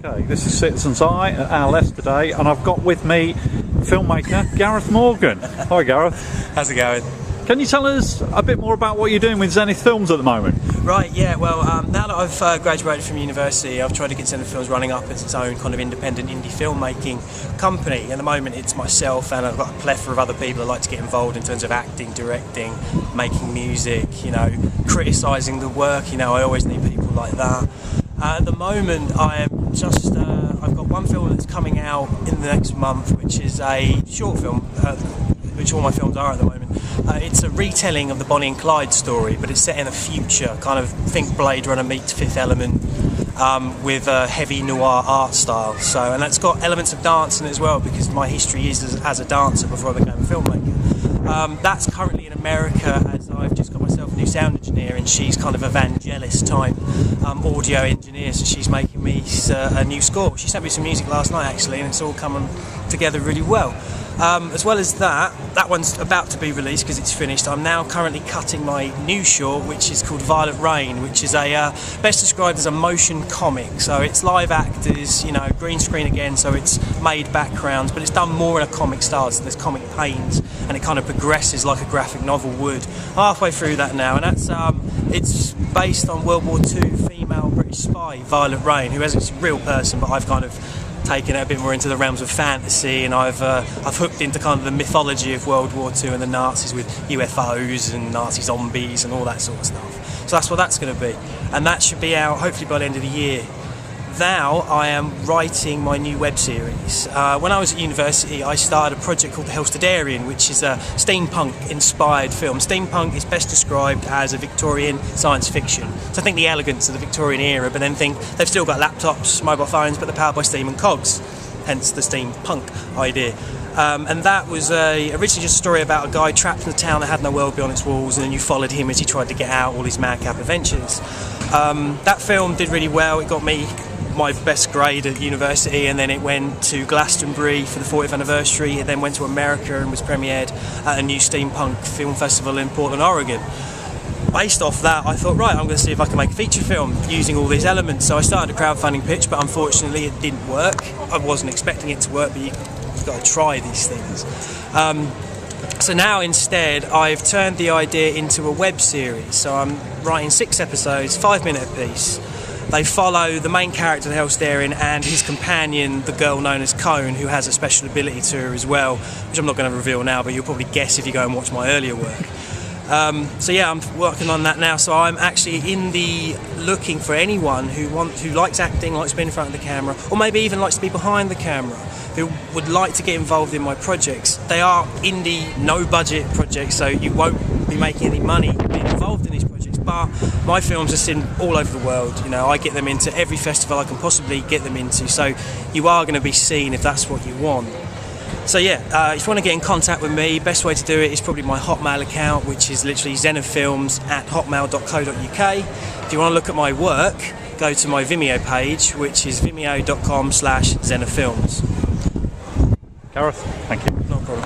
Okay, this is Citizens Eye at Our Leicester today, and I've got with me filmmaker Gareth Morgan. Hi Gareth. How's it going? Can you tell us a bit more about what you're doing with ZenithFilms at the moment? Right, yeah, well, now that I've graduated from university, I've tried to get ZenithFilms running up as its own kind of independent indie filmmaking company. At the moment it's myself, and I've got a plethora of other people that like to get involved in terms of acting, directing, making music, you know, criticising the work. You know, I always need people like that. At the moment I am just, I've got one film that's coming out in the next month, which is a short film, which all my films are at the moment. It's a retelling of the Bonnie and Clyde story, but it's set in the future, kind of think Blade Runner meets Fifth Element, with a heavy noir art style. So, and that's got elements of dance in it as well, because my history is as a dancer before I became a filmmaker. That's currently in America, as I've just got myself a new sound engineer, and she's kind of a Vangelis type audio engineer, so she's making me a new score. She sent me some music last night actually, and it's all coming together really well. As well as that one's about to be released because it's finished. I'm now currently cutting my new short, which is called Violet Rain, which is a best described as a motion comic. So it's live actors, you know, green screen again, so it's made backgrounds, but it's done more in a comic style, so there's comic panes, and it kind of progresses like a graphic novel would. Halfway through that now, and that's it's based on World War II female British spy Violet Rain, who isn't a real person, but I've kind of taken it a bit more into the realms of fantasy, and I've hooked into kind of the mythology of World War II and the Nazis with UFOs and Nazi zombies and all that sort of stuff. So that's what that's going to be, and that should be out hopefully by the end of the year. Now I am writing my new web series. When I was at university I started a project called The Helsterdarian, which is a steampunk inspired film. Steampunk is best described as a Victorian science fiction. So I think the elegance of the Victorian era, but then think they've still got laptops, mobile phones, but they're powered by steam and cogs, hence the steampunk idea. And that was originally just a story about a guy trapped in a town that had no world beyond its walls, and then you followed him as he tried to get out, all his madcap adventures. That film did really well. It got me my best grade at university, and then it went to Glastonbury for the 40th anniversary. It then went to America and was premiered at a new steampunk film festival in Portland, Oregon. Based off that, I thought, right, I'm going to see if I can make a feature film using all these elements. So I started a crowdfunding pitch, but unfortunately it didn't work. I wasn't expecting it to work, but you've got to try these things. So now instead I've turned the idea into a web series. So I'm writing 6 episodes, 5-minute apiece. They follow the main character, the Helstarian, and his companion, the girl known as Cone, who has a special ability to her as well, which I'm not going to reveal now, but you'll probably guess if you go and watch my earlier work. So yeah, I'm working on that now. So I'm actually looking for anyone who likes acting, likes being in front of the camera, or maybe even likes to be behind the camera, who would like to get involved in my projects. They are indie, no-budget projects, so you won't be making any money being involved in these projects. But my films are seen all over the world. You know, I get them into every festival I can possibly get them into. So you are going to be seen if that's what you want. So yeah, if you want to get in contact with me, best way to do it is probably my Hotmail account, which is literally zenithfilms@hotmail.co.uk. If you want to look at my work, go to my Vimeo page, which is vimeo.com/zenithfilms. Gareth, thank you. No problem.